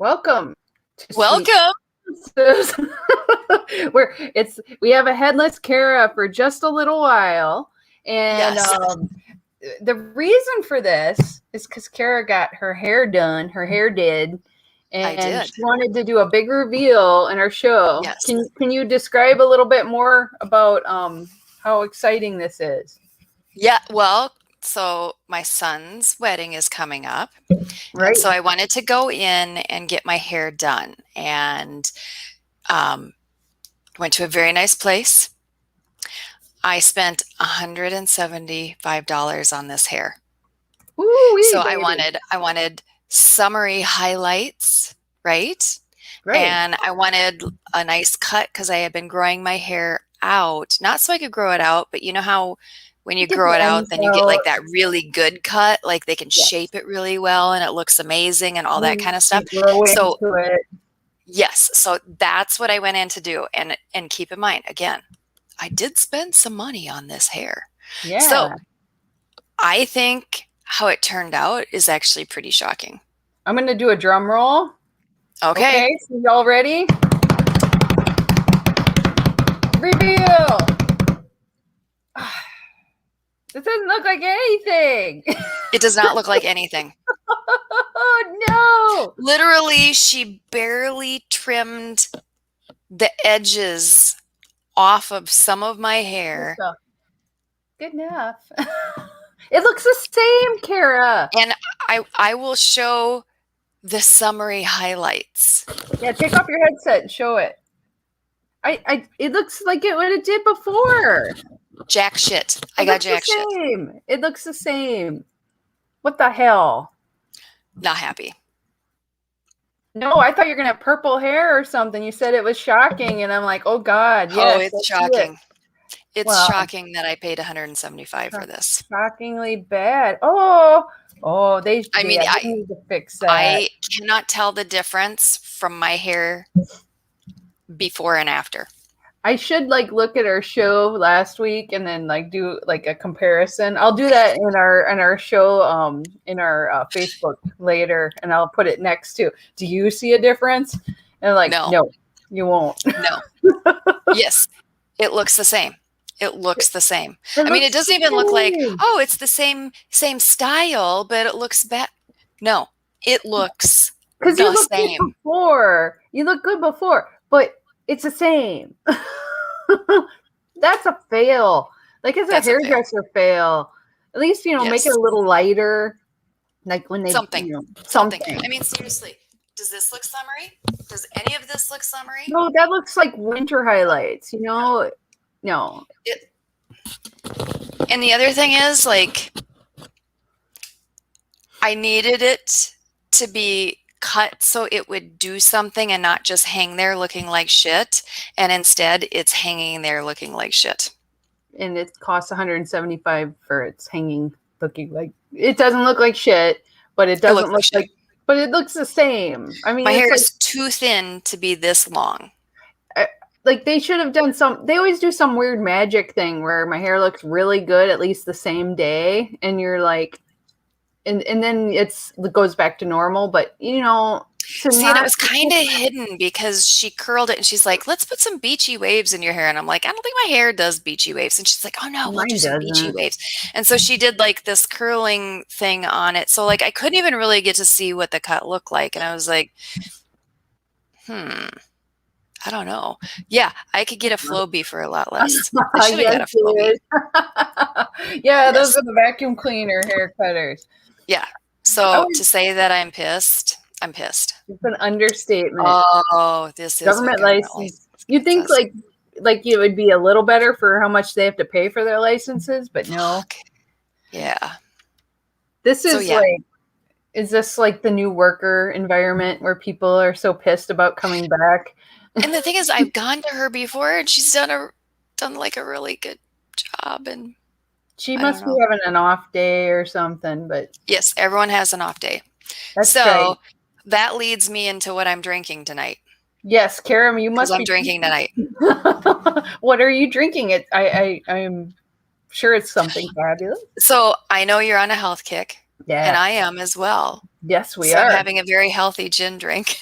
Welcome to Sweet Welcome. We have a headless Cara for just a little while, and Yes. The reason for this is because Cara got her hair done, her hair did, I and did. she wanted to do a big reveal in our show. Yes. Can you describe a little bit more about how exciting this is? Yeah. Well, so my son's wedding is coming up. Right. And so I wanted to go in and get my hair done, and went to a very nice place. I spent $175 on this hair. Ooh-wee, So baby. I wanted summary highlights, right? And I wanted a nice cut because I had been growing my hair out, not so I could grow it out, but you know how when you grow it out, then you get like that really good cut, like they can shape it really well and it looks amazing and all that kind of stuff. So yes, so that's what I went in to do. And keep in mind, again, I did spend some money on this hair. Yeah. So I think how it turned out is actually pretty shocking. I'm going to do a drum roll. Okay. So y'all ready? Reveal! This doesn't look like anything. It does not look like anything. Oh, no. Literally, she barely trimmed the edges off of some of my hair. Good enough. It looks the same, Cara. And I will show the summary highlights. Yeah, take off your headset and show it. It looks like what it did before. Jack shit. I got jack shit. It looks the same. What the hell? Not happy. No, I thought you were going to have purple hair or something. You said it was shocking, and I'm like, oh, God. Yes, oh, it's shocking. It's shocking that I paid $175 for this. Shockingly bad. Oh, they need to fix that. I cannot tell the difference from my hair before and after. I should look at our show last week and then do a comparison. I'll do that in our show in our Facebook later, and I'll put it next to. Do you see a difference? And no, you won't. No. Yes, it looks the same. It looks the same. I mean, it doesn't even look like, oh, it's the same style, but it looks bad. No, it looks the same. You look good before, but it's the same. That's a fail. It's a hairdresser fail. At least, make it a little lighter. When they something. I mean, seriously, does this look summery? Does any of this look summery? No, that looks like winter highlights, No. And the other thing is, I needed it to be cut so it would do something and not just hang there looking like shit. And instead, it's hanging there looking like shit. And it costs $175 for its hanging looking like it doesn't look like shit, but it doesn't look like. But it looks the same. I mean, my hair is too thin to be this long. They should have done they always do some weird magic thing where my hair looks really good at least the same day, and you're like, and then it goes back to normal. But see, and it was kind of hidden because she curled it and she's like, let's put some beachy waves in your hair. And I'm like, I don't think my hair does beachy waves. And she's like, oh no, we'll do some beachy waves. And so she did this curling thing on it. So I couldn't even really get to see what the cut looked like. And I was like, I don't know. Yeah, I could get a Flowbee for a lot less. I should have got a Flowbee. Yeah, those are the vacuum cleaner hair cutters. Yeah. So to say that I'm pissed, I'm pissed. It's an understatement. Oh, this is government license. You'd think it would be a little better for how much they have to pay for their licenses, but no. Yeah. This is is this the new worker environment where people are so pissed about coming back? And the thing is, I've gone to her before, and she's done a really good job. And she must be having an off day or something. But yes, everyone has an off day. That's right. That leads me into what I'm drinking tonight. Yes, Cara, you must. I'm drinking tonight. What are you drinking? I'm sure it's something fabulous. So I know you're on a health kick. Yeah, and I am as well. Yes, we So I'm are. having a very healthy gin drink.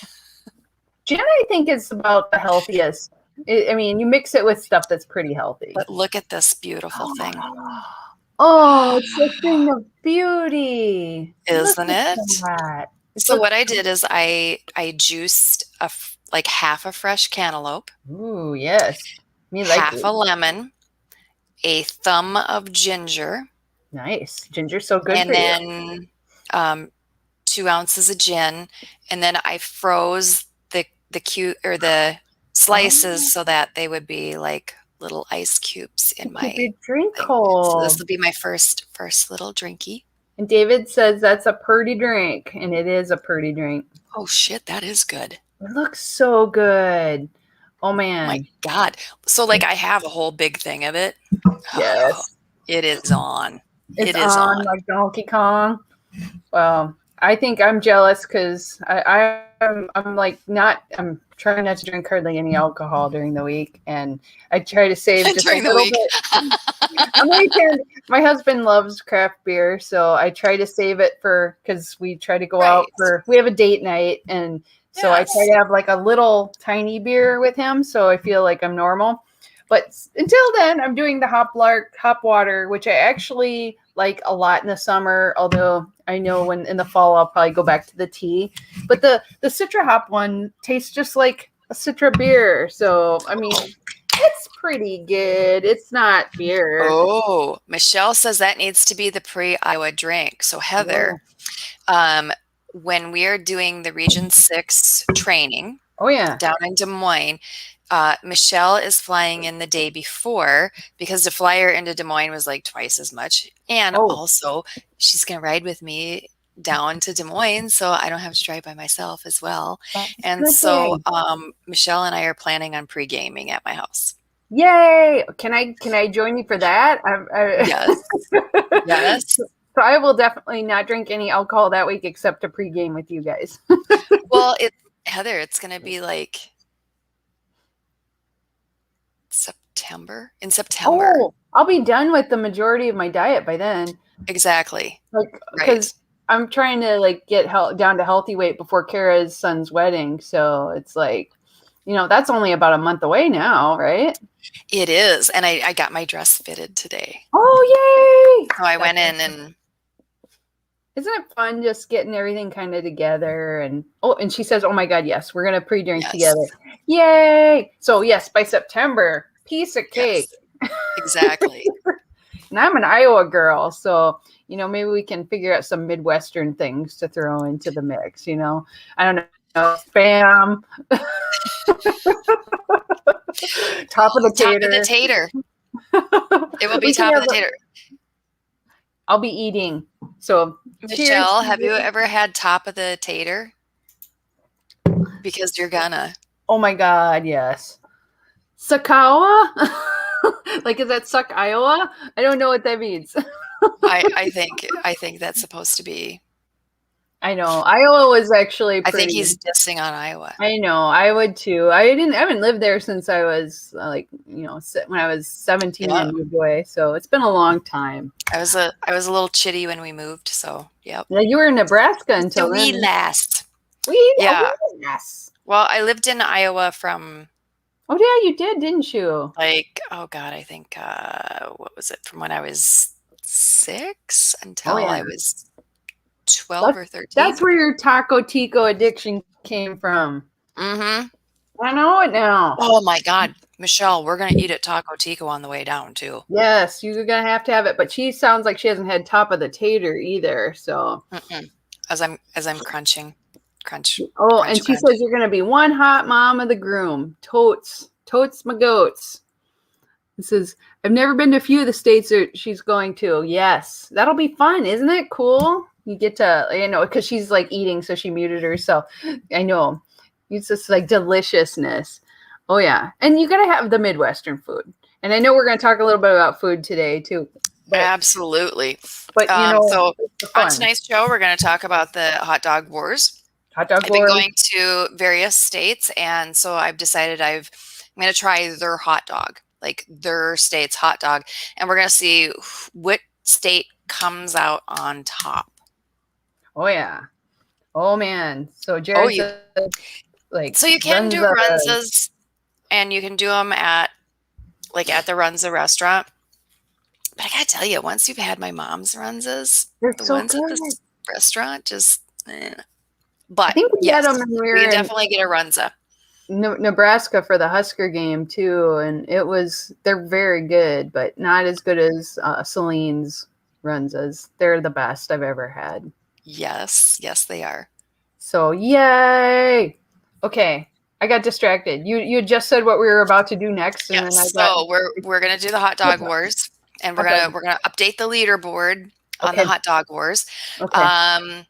Gin, I think, is about the healthiest. I mean, you mix it with stuff that's pretty healthy. But look at this beautiful thing. Oh, it's a thing of beauty. Look Isn't at it? that. It So looks. what I did is I juiced like half a fresh cantaloupe, Ooh, yes. Me like half it. a lemon, a thumb of ginger, Nice. Ginger's so good for and you. then 2 ounces of gin, and then I froze the slices so Oh, that they would be like little ice cubes to in keep my your drink thing. So this cold. will be my first little drinky. And David says that's a pretty drink, and it is a pretty drink. Oh shit, that is good. It looks so good. Oh My man. God. So like I have a whole big thing of it. Oh, Yes. it is on. It's It is on on. like Donkey Kong. Well, I think I'm jealous because I'm like not I'm trying not to drink hardly any alcohol during the week, and I try to save just a During the little week. bit. I'm like, my husband loves craft beer, so I try to save it for because we try to go out Right. we have a date night, and so I try Yes. to have like a little tiny beer with him, so I feel like I'm normal. But until then, I'm doing the hop water, which I actually like a lot in the summer. Although I know when in the fall I'll probably go back to the tea. But the Citra Hop one tastes just like a Citra beer. So I mean, it's pretty good. It's not beer. Oh, Michelle says that needs to be the pre-Iowa drink. So Oh, Heather, um, when we are doing the Region 6 training oh yeah. down in Des Moines, Michelle is flying in the day before because the flyer into Des Moines was like twice as much. And Oh, also, she's going to ride with me down to Des Moines, so I don't have to drive by myself as well. that's a And good so thing. Michelle and I are planning on pre-gaming at my house. Yay! Can I join you for that? Yes. Yes. So I will definitely not drink any alcohol that week except to pregame with you guys. Well, Heather, it's going to be like in September. Oh, I'll be done with the majority of my diet by then. Exactly. Like, Right. because I'm trying to like get down to healthy weight before Kara's son's wedding. So it's like, that's only about a month away now, right? It is. And I got my dress fitted today. Oh, yay! So I That's went in awesome. and Isn't it fun just getting everything kind of together? And she says, "Oh my God, yes, we're gonna pre-drink yes, together, yay!" So yes, by September, piece of cake. yes, exactly. And I'm an Iowa girl, so maybe we can figure out some Midwestern things to throw into the mix. I don't know, spam, top of the Top of the tater. tater. It will be We can top of have. the tater. I'll be eating. So cheers. Michelle, have you ever had top of the tater? Because you're gonna. Oh my God, yes. Sakawa? Like, is that suck Iowa? I don't know what that means. I think that's supposed to be. I know. Iowa was actually I think pretty. he's dissing on Iowa. I know. I would too. I haven't lived there since I was when I was 17 Yeah. and moved away. So it's been a long time. I was a little chitty when we moved, so yep. Yeah, you were in Nebraska So until we then. last. Oh, Yeah. yes. Well, I lived in Iowa from Oh yeah, you did, didn't you? like, oh God, I think what was it? From when I was 6 Oh until yeah. I was 12 That's or 13. that's where your Taco Tico addiction came from. Mm-hmm. I know it now. Oh my God, Michelle, we're gonna eat at Taco Tico on the way down too. Yes, you're gonna have it. But she sounds like she hasn't had top of the tater either. So, Mm-mm. As I'm crunching, crunch, oh, and crunch, she crunch. says you're gonna be one hot mom of the groom. Totes my goats. It says I've never been to a few of the states that she's going to. Yes, that'll be fun, isn't it? Cool. You get to because she's like eating, so she muted herself. I know. It's just like deliciousness. Oh yeah, and you gotta have the Midwestern food. And I know we're gonna talk a little bit about food today too. Absolutely. But So it's on fun. tonight's show, we're going to talk about the hot dog wars. Hot dog I've been wars. going to various states, and so I've decided I'm going to try their hot dog, like their state's hot dog, and we're going to see what state comes out on top. Oh yeah. Oh man. So Oh, Jared's so you can do runzas, and you can do them at the Runza restaurant. But I gotta tell you, once you've had my mom's runzas, they're the so ones at good. this restaurant just. I But think we had yes, them when we we were can in definitely get a runza. Nebraska for the Husker game too, and they're very good, but not as good as Celine's runzas. They're the best I've ever had. Yes, they are. So yay! Okay, I got distracted. You just said what we were about to do next, and Yes, then I so we're gonna do the hot dog wars, and we're okay. gonna update the leaderboard on the Okay. hot dog wars. Okay.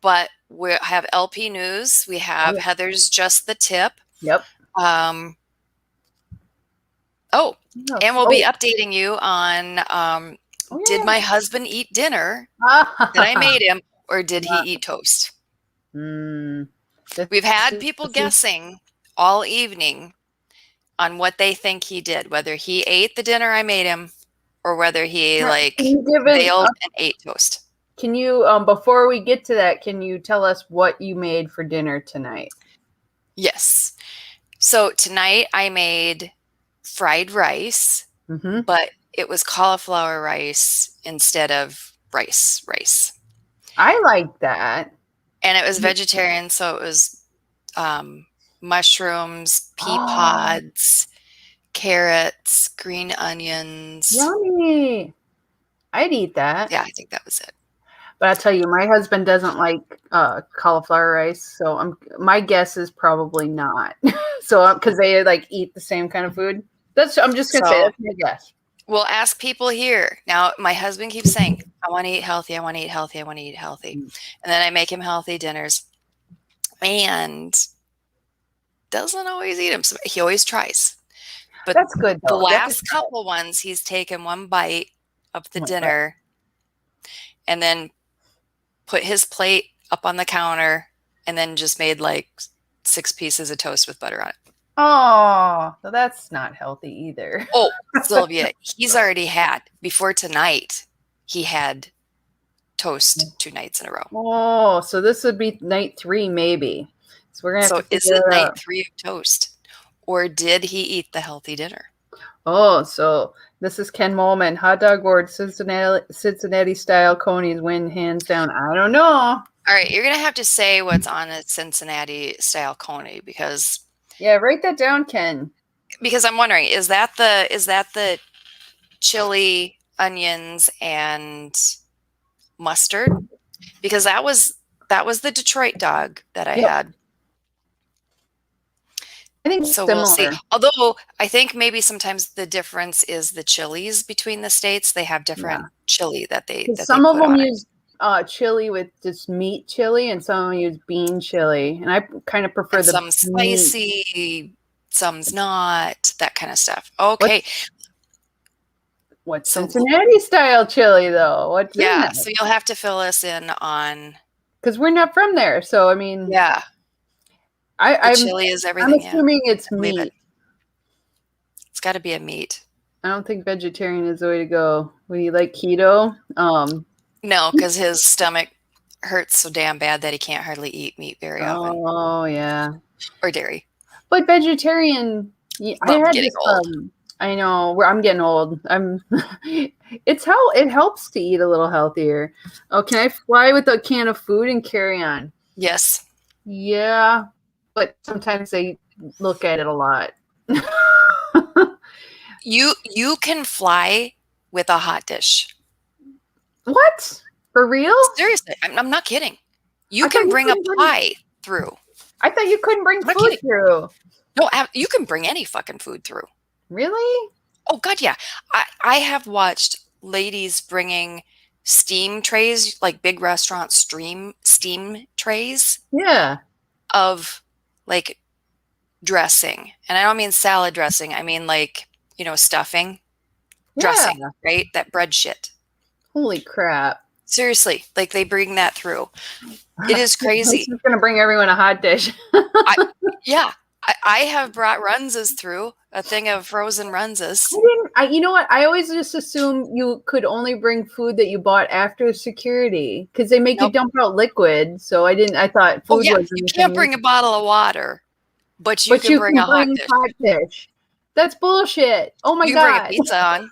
But we have LP news. We have Heather's Just the Tip. Yep. And we'll be updating you on did my husband eat dinner that I made him, or did he eat toast? We've had people guessing all evening on what they think he did, whether he ate the dinner I made him or whether he bailed and ate toast. Can you, before we get to that, can you tell us what you made for dinner tonight? Yes. So tonight I made fried rice, but it was cauliflower rice instead of rice. I like that. And it was vegetarian, so it was mushrooms, pea pods, carrots, green onions. Yummy. I'd eat that. Yeah, I think that was it. But I'll tell you, my husband doesn't like cauliflower rice, so my guess is probably not. So because they eat the same kind of food. I'm just gonna say that's my guess. We'll ask people here. Now, my husband keeps saying, I want to eat healthy, I want to eat healthy, I want to eat healthy. And then I make him healthy dinners. And doesn't always eat them. So he always tries. But that's good, though. The last couple ones, he's taken one bite of the dinner and then put his plate up on the counter and then just made 6 pieces of toast with butter on it. Oh, so that's not healthy either. Oh, Sylvia, he's already had, before tonight, he had toast 2 nights in a row. Oh, so this would be night 3 maybe. So we're gonna have to is it night 3 of toast? Or did he eat the healthy dinner? Oh, so this is Ken Molman. Hot dog ward, Cincinnati style conies win hands down. I don't know. All right, you're gonna have to say what's on a Cincinnati style coney because write that down, Ken. Because I'm wondering, is that the chili, onions, and mustard? Because that was the Detroit dog that I had. I think so. Similar. We'll see. Although I think maybe sometimes the difference is the chilies between the states. They have different chili that they. Some of them use chili with just meat chili, and some of them use bean chili. And I kind of prefer some spicy, some's not, that kind of stuff. Okay. What's Cincinnati style chili though? What's in that? So you'll have to fill us in on, because we're not from there. So I mean, chili is everything. I'm assuming it's meat. It's got to be a meat. I don't think vegetarian is the way to go. Would you like keto? No, because his stomach hurts so damn bad that he can't hardly eat meat very often. Oh yeah, or dairy. But vegetarian, I'm getting old. I know. I'm getting old. It helps to eat a little healthier. Oh, can I fly with a can of food and carry on? Yes. Yeah, but sometimes they look at it a lot. You can fly with a hot dish. What? For real? Seriously, I'm not kidding. You can bring a pie through. I thought you couldn't bring food through. No, you can bring any fucking food through. Really? Oh God, yeah. I have watched ladies bringing steam trays, like big restaurant steam trays. Yeah. Of dressing. And I don't mean salad dressing. I mean stuffing. Dressing, right? That bread shit. Holy crap. Seriously, they bring that through. It is crazy. It's going to bring everyone a hot dish. I have brought Runzas through, a thing of frozen Runzas. You know what? I always just assumed you could only bring food that you bought after security because they make you dump out liquid. So I thought food was. You can't bring a bottle of water, but you But can you bring can a hot bring dish. hot dish. That's bullshit. Oh my You God. can bring a pizza on.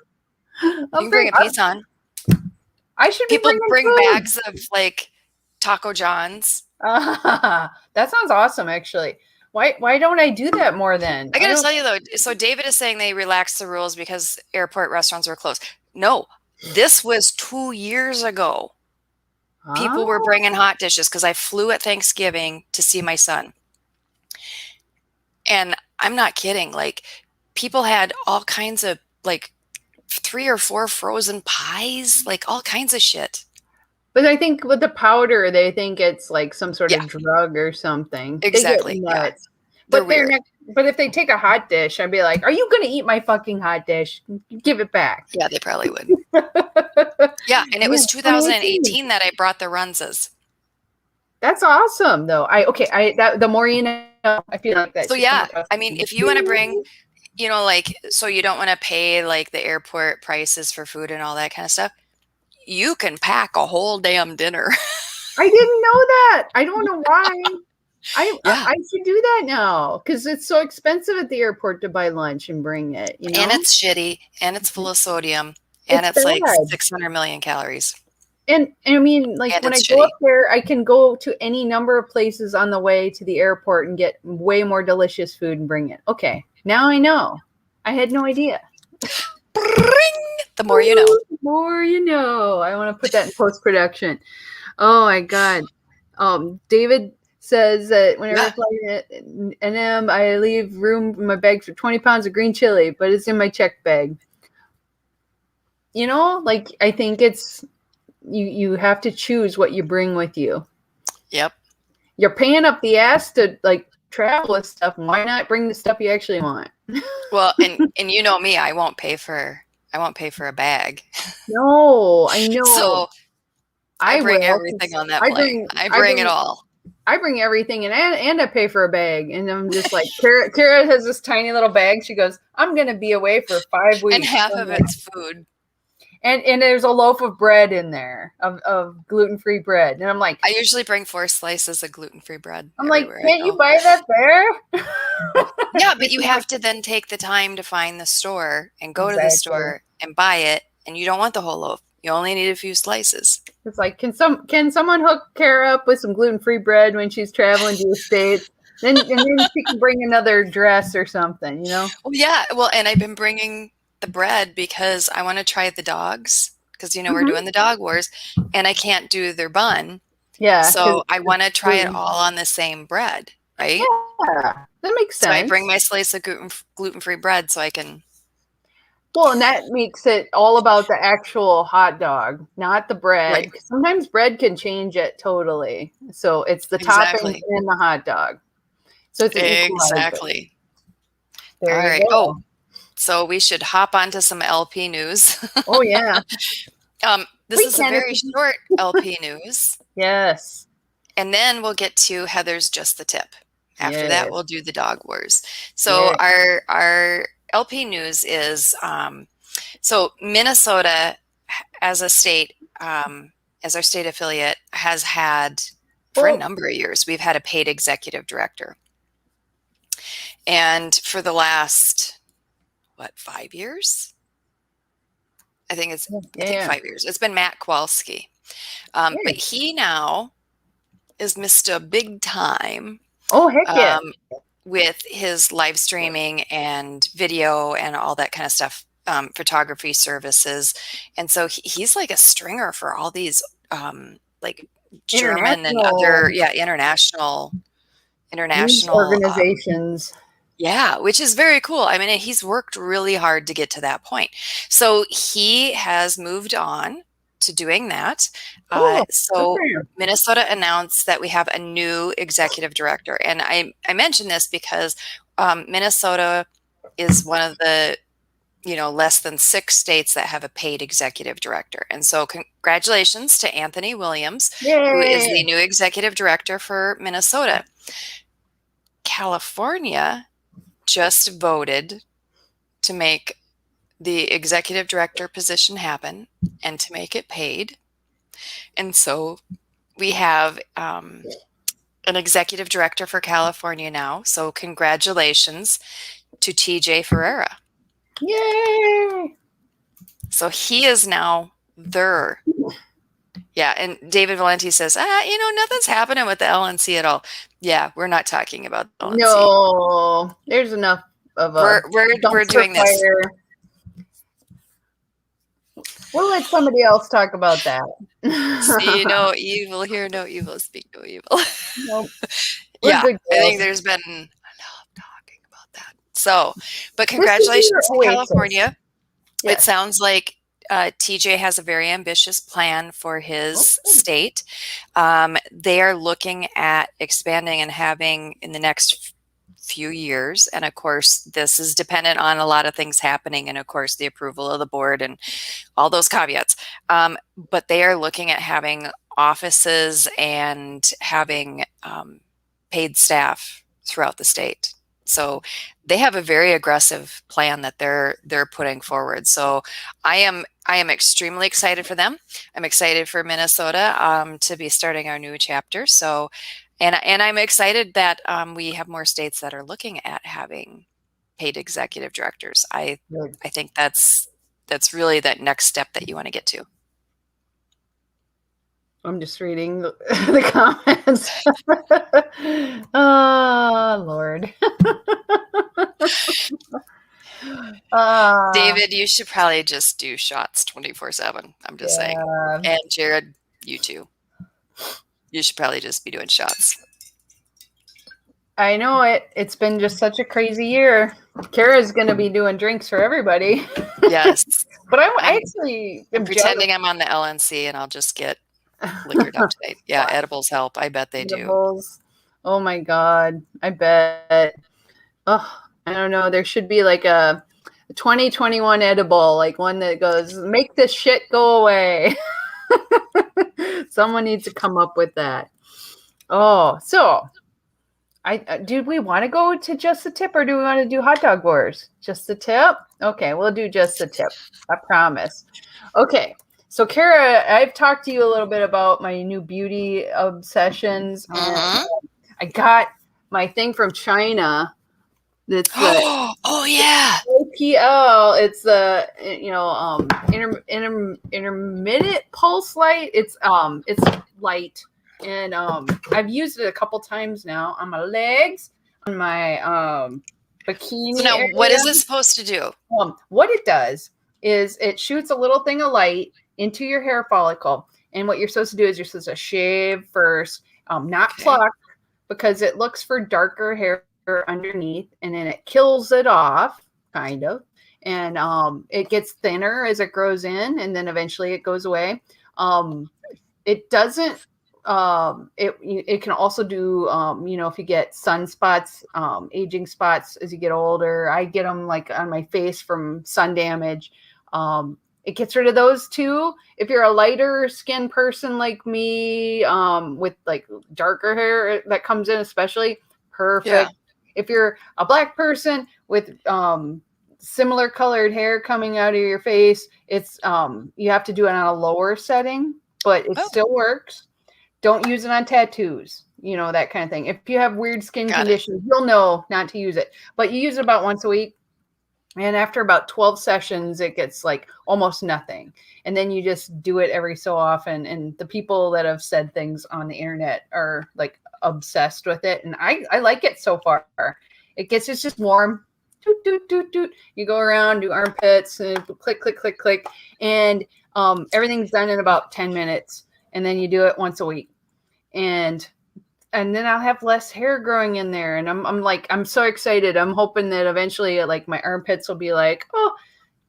You can bring a pizza on. I should be People bring food. bags of like Taco John's. That sounds awesome, actually. Why don't I do that more then? I gotta tell you though, so David is saying they relaxed the rules because airport restaurants were closed. No, this was 2 years ago. People were bringing hot dishes because I flew at Thanksgiving to see my son. And I'm not kidding. Like, people had all kinds of like 3 or 4 frozen pies, like all kinds of shit. But I think with the powder, they think it's like some sort of drug or something. Exactly. They get nuts. They're weird. But if they take a hot dish, I'd be like, "Are you going to eat my fucking hot dish? Give it back." Yeah, they probably would. Yeah, and it was 2018 that I brought the Runzas. That's awesome, though. The more you know, I feel like that. So yeah, I mean, if you want to bring, you know, like, so you don't want to pay like the airport prices for food and all that kind of stuff, you can pack a whole damn dinner. I didn't know that. I don't know why. I should do that now because it's so expensive at the airport to buy lunch and bring it. You know, and it's shitty, and it's full of sodium, and it's like 600 million calories. And I mean, like when I go up there, I can go to any number of places on the way to the airport and get way more delicious food and bring it. Okay, now I know. I had no idea. The more you know. The more you know. I want to put that in post-production. Oh my God. David says that whenever I fly at NM, I leave room in my bag for 20 pounds of green chili, but it's in my check bag. You know, like I think it's you have to choose what you bring with you. Yep. You're paying up the ass to like travel with stuff. Why not bring the stuff you actually want? Well, and you know me, I won't pay for a bag. No, I know. So I bring everything on that plane. I bring it all. I bring everything and I pay for a bag. And I'm just like, Cara has this tiny little bag. She goes, I'm going to be away for 5 weeks. And half of it's food. And there's a loaf of bread in there of gluten-free bread. And I'm like, I usually bring 4 slices of gluten-free bread. I'm like, can't you buy that there? Yeah, but you have to then take the time to find the store and go to the store and buy it. And you don't want the whole loaf. You only need a few slices. It's like, can someone hook Cara up with some gluten-free bread when she's traveling to the States? And then she can bring another dress or something, you know? Well, yeah. Well, and I've been bringing the bread because I want to try the dogs because, you know, we're doing the dog wars and I can't do their bun. Yeah. So I want to try it all on the same bread, right? Yeah, that makes sense. So I bring my slice of gluten-free bread so I can. Well, and that makes it all about the actual hot dog, not the bread. Right. Sometimes bread can change it totally. So it's the topping and the hot dog. So it's exactly. There all you right. go. Oh, so we should hop onto some LP news. Oh yeah. This is a very short LP news. Yes. And then we'll get to Heather's Just the Tip. After that, we'll do the dog wars. So our LP news is so Minnesota as a state, as our state affiliate, has had for a number of years, we've had a paid executive director. And for the last, 5 years? I think 5 years. It's been Matt Kowalski. But he now is Mr. Big Time. Oh, heck yeah. With his live streaming and video and all that kind of stuff, photography services. And so he's like a stringer for all these like German and other international organizations. Yeah, which is very cool. I mean, he's worked really hard to get to that point. So he has moved on to doing that. So Minnesota announced that we have a new executive director. And I mention this because Minnesota is one of the, less than 6 states that have a paid executive director. And so congratulations to Anthony Williams, who is the new executive director for Minnesota. California just voted to make the executive director position happen and to make it paid. And so we have an executive director for California now. So congratulations to TJ Ferreira. Yay! So he is now their. Yeah, and David Valenti says, nothing's happening with the LNC at all. Yeah, we're not talking about the LNC. No, there's enough of a we're doing this. We'll let somebody else talk about that. See no evil, hear no evil, speak no evil. Nope. Yeah, I think there's been enough talking about that. So, but congratulations to California. Yes. It sounds like TJ has a very ambitious plan for his state. They are looking at expanding and having in the next few years. And of course, this is dependent on a lot of things happening and of course, the approval of the board and all those caveats. But they are looking at having offices and having paid staff throughout the state. So they have a very aggressive plan that they're putting forward. So I am extremely excited for them. I'm excited for Minnesota to be starting our new chapter. So, and I'm excited that we have more states that are looking at having paid executive directors. I think that's really that next step that you want to get to. I'm just reading the comments. Oh, Lord. David, you should probably just do shots 24/7. I'm just saying. And Jared, you too. You should probably just be doing shots. I know it. It's been just such a crazy year. Kara's going to be doing drinks for everybody. Yes. But I'm actually pretending I'm on the LNC and I'll just get liquored up today. Yeah, edibles help. I bet they edibles. Do. Oh my God. I bet. Oh, I don't know. There should be like a 2021 edible, like one that goes, make this shit go away. Someone needs to come up with that. Oh, so do we want to go to just the tip or do we want to do hot dog wars? Just the tip? Okay, we'll do just the tip. I promise. Okay. So, Cara, I've talked to you a little bit about my new beauty obsessions. And I got my thing from China. That's oh yeah, APL. It's the intermittent pulse light. It's light, and I've used it a couple times now on my legs, on my bikini. So now, what is it supposed to do? What it does is it shoots a little thing of light into your hair follicle, and what you're supposed to do is you're supposed to shave first, not pluck, because it looks for darker hair underneath, and then it kills it off, kind of, and it gets thinner as it grows in, and then eventually it goes away. It doesn't. It can also do, if you get sunspots, aging spots as you get older. I get them like on my face from sun damage. It gets rid of those too. If you're a lighter skin person like me, with like darker hair that comes in, especially, perfect. Yeah. If you're a black person with similar colored hair coming out of your face, it's you have to do it on a lower setting, but it still works. Don't use it on tattoos, that kind of thing. If you have weird skin conditions, you'll know not to use it. But you use it about once a week. And after about 12 sessions, it gets like almost nothing. And then you just do it every so often. And the people that have said things on the internet are like obsessed with it. And I like it so far. It's just warm. Doot, doot, doot, doot. You go around, do armpits, and click, click, click, click. And everything's done in about 10 minutes. And then you do it once a week. And then I'll have less hair growing in there. And I'm so excited. I'm hoping that eventually like my armpits will be like, oh,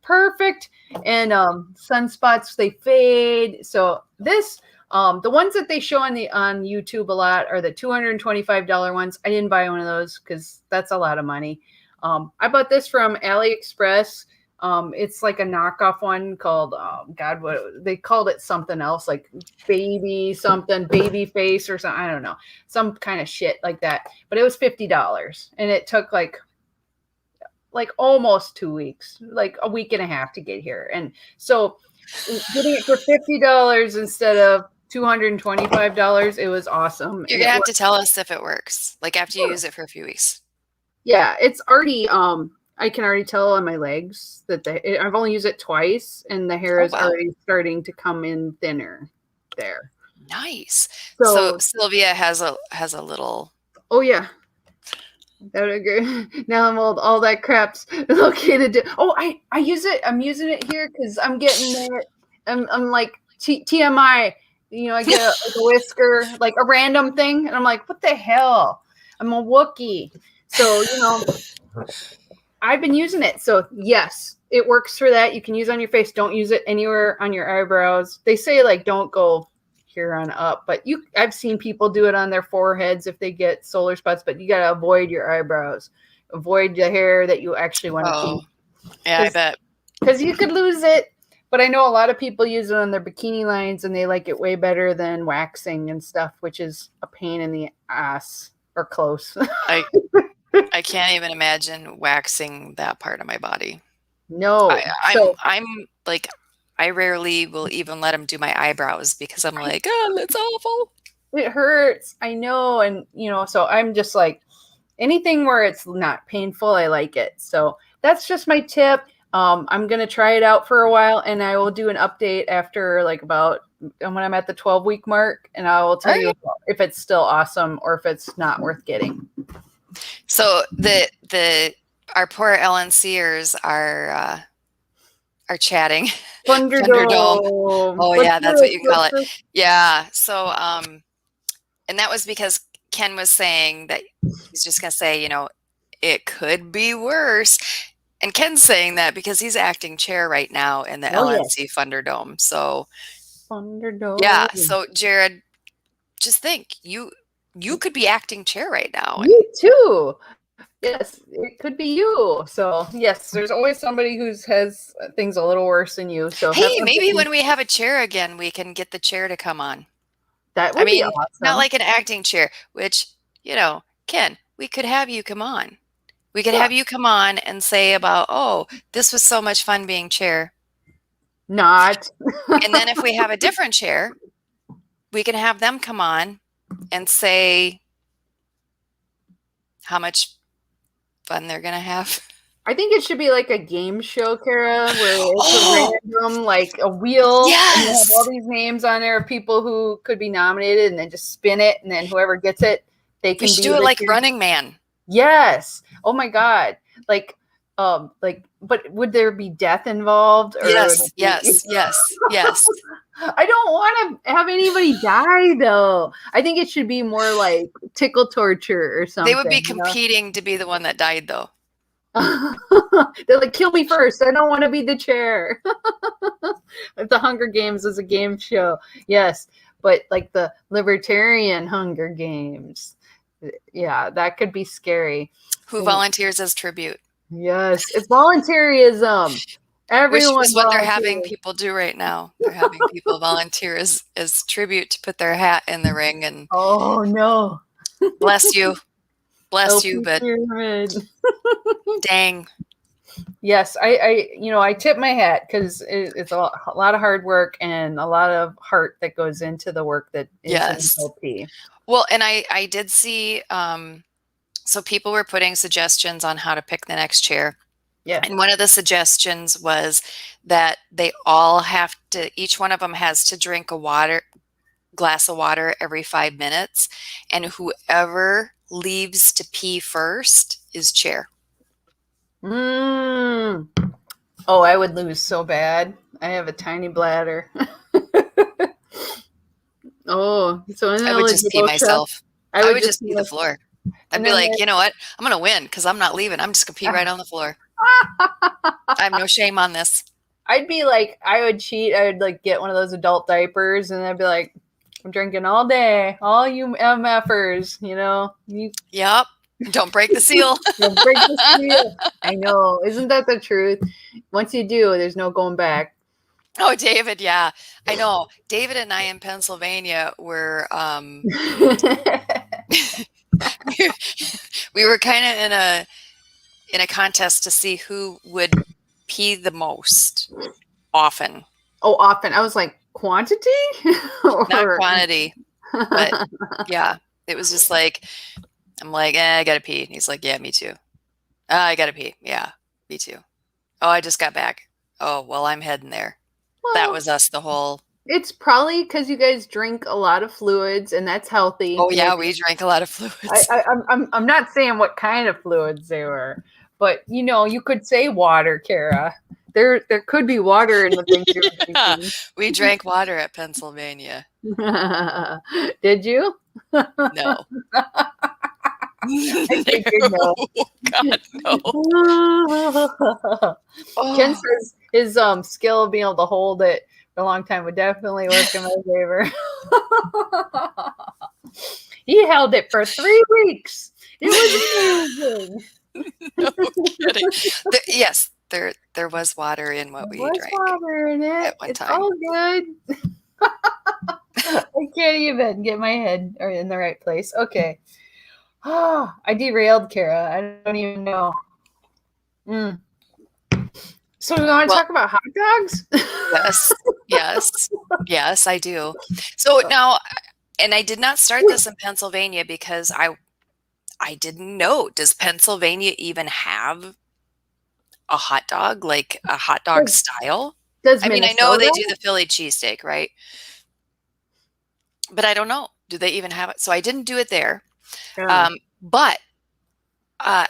perfect. And sunspots, they fade. So this, the ones that they show on YouTube a lot are the $225 ones. I didn't buy one of those because that's a lot of money. I bought this from AliExpress. It's like a knockoff one called God, what they called it something else, like baby something, baby face or something. I don't know, some kind of shit like that. But it was $50, and it took like almost 2 weeks, like a week and a half to get here. And so getting it for $50 instead of $225, it was awesome. You're gonna have to tell us if it works, like after you use it for a few weeks. Yeah, it's already I can already tell on my legs that I've only used it twice, and the hair is already starting to come in thinner there. Nice. So Sylvia has a little. Oh yeah. I would agree. Now I'm old. All that crap's located. Oh, I use it. I'm using it here because I'm getting it. I'm like TMI. You know, I get a whisker, like a random thing, and I'm like, what the hell? I'm a Wookiee. So, you know, I've been using it. So yes, it works for that. You can use it on your face. Don't use it anywhere on your eyebrows. They say like don't go here on up, but I've seen people do it on their foreheads if they get solar spots, but you got to avoid your eyebrows. Avoid the hair that you actually want to keep. Yeah, I bet. Because you could lose it. But I know a lot of people use it on their bikini lines, and they like it way better than waxing and stuff, which is a pain in the ass or close. I can't even imagine waxing that part of my body. No. I'm like, I rarely will even let him do my eyebrows because I'm like, oh, that's awful. It hurts. I know. And, you know, so I'm just like, anything where it's not painful, I like it. So that's just my tip. I'm going to try it out for a while, and I will do an update after like about when I'm at the 12-week mark, and I will tell you if it's still awesome or if it's not worth getting. So our poor LNCers are chatting. Thunderdome. Oh yeah, that's what you call it. Yeah. So and that was because Ken was saying that he's just gonna say, you know, it could be worse. And Ken's saying that because he's acting chair right now in the LNC Thunderdome. So Thunderdome. Yeah. So Jared, just think, you could be acting chair right now. You too. Yes, it could be you. So yes, there's always somebody who has things a little worse than you. So hey, maybe when we have a chair again, we can get the chair to come on. That would be awesome. Not like an acting chair, which, you know, Ken, we could have you come on. We could have you come on and say about, oh, this was so much fun being chair. Not. And then if we have a different chair, we can have them come on and say how much fun they're going to have. I think it should be like a game show, Cara, where it's a random, like a wheel. Yes. And you have all these names on there of people who could be nominated, and then just spin it, and then whoever gets it, they can do it like Running Man. Yes. Oh my God. Like, but would there be death involved? Or yes. I don't want to have anybody die, though. I think it should be more like tickle torture or something. They would be competing to be the one that died, though. They're like, kill me first. I don't want to be the chair. If the Hunger Games is a game show, yes, but like the Libertarian Hunger Games, yeah, that could be scary. Who volunteers as tribute? Yes, it's volunteerism. Everyone. Which is what they're having people do right now. They're having people volunteer as tribute to put their hat in the ring. And oh no, bless you, but dang. Yes, I tip my hat because it's a lot of hard work and a lot of heart that goes into the work that is LP. Well, and I did see, so people were putting suggestions on how to pick the next chair. Yeah. And one of the suggestions was that they all have to, each one of them has to drink a glass of water every 5 minutes. And whoever leaves to pee first is chair. Oh, I would lose so bad. I have a tiny bladder. Oh, so I would just pee myself. I would just pee the floor. I'd be like, you know what? I'm going to win because I'm not leaving. I'm just going to pee right on the floor. I have no shame on this. I'd be like, I would cheat. I would like get one of those adult diapers, and I'd be like, I'm drinking all day. All you MFers, you know. Yep. Don't break the seal. Don't break the seal. I know. Isn't that the truth? Once you do, there's no going back. Oh, David, yeah. I know. David and I in Pennsylvania were we were kind of in a contest to see who would pee the most often. Oh, often. I was like, quantity? Not quantity, but yeah. It was just like, I'm like, I gotta pee. And he's like, yeah, me too. I gotta pee. Yeah, me too. Oh, I just got back. Oh, well, I'm heading there. Well, that was us the whole. It's probably because you guys drink a lot of fluids, and that's healthy. Oh yeah, we drank a lot of fluids. I'm not saying what kind of fluids they were, but you could say water, Cara. There could be water in the things you're drinking. We drank water at Pennsylvania. Did you? No. I figured no. God, no. Ken says his skill of being able to hold it for a long time would definitely work in my favor. He held it for 3 weeks. It was amazing. No kidding. Yes, there was water in what we drank. Water in it. At one it's time. all good. I can't even get my head in the right place. Okay. I derailed, Cara. I don't even know. So we want to talk about hot dogs? Yes, I do. So now, and I did not start this in Pennsylvania because I didn't know. Does Pennsylvania even have a hot dog, like a hot dog style? I mean, I know they do the Philly cheesesteak, right? But I don't know. Do they even have it? So I didn't do it there. Yeah. But I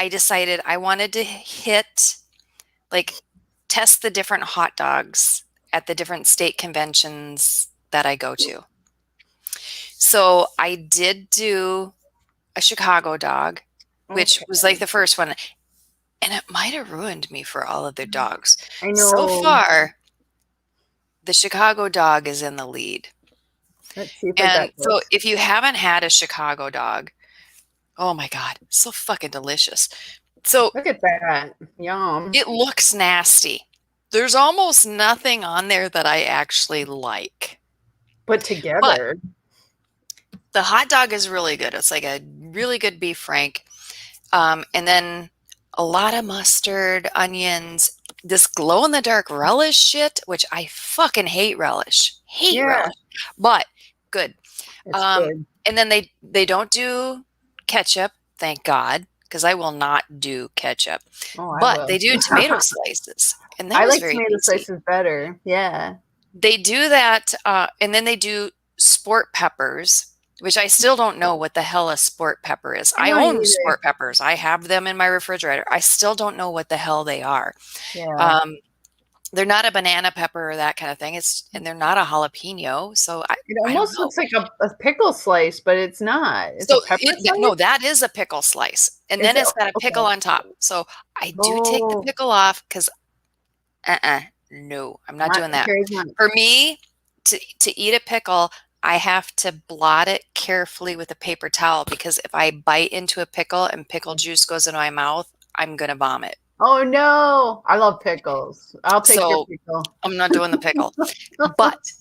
decided I wanted to test the different hot dogs at the different state conventions that I go to. So I did do a Chicago dog, which was like the first one. And it might have ruined me for all other dogs. I know. So far, the Chicago dog is in the lead. Let's see if and so if you haven't had a Chicago dog, oh my God, so fucking delicious. So look at that. Yum. It looks nasty. There's almost nothing on there that I actually like. Put together. But the hot dog is really good. It's like a really good beef frank. And then a lot of mustard, onions, this glow-in-the-dark relish shit, which I fucking hate relish. Relish. But good. Good. And then they don't do ketchup, thank God, because I will not do ketchup. But they do tomato slices. And that I was like very tomato easy. slices better. Yeah. They do that, and then they do sport peppers, which I still don't know what the hell a sport pepper is. I own sport peppers. I have them in my refrigerator. I still don't know what the hell they are. Yeah. They're not a banana pepper or that kind of thing. And they're not a jalapeno. So it almost looks like a pickle slice, but it's not. It's a pepper slice? No, that is a pickle slice. And then it's got a pickle on top. So I do take the pickle off because no, I'm not doing that. For me, to eat a pickle, I have to blot it carefully with a paper towel because if I bite into a pickle and pickle juice goes into my mouth, I'm going to vomit. Oh no, I love pickles. I'll take your pickle. I'm not doing the pickle. But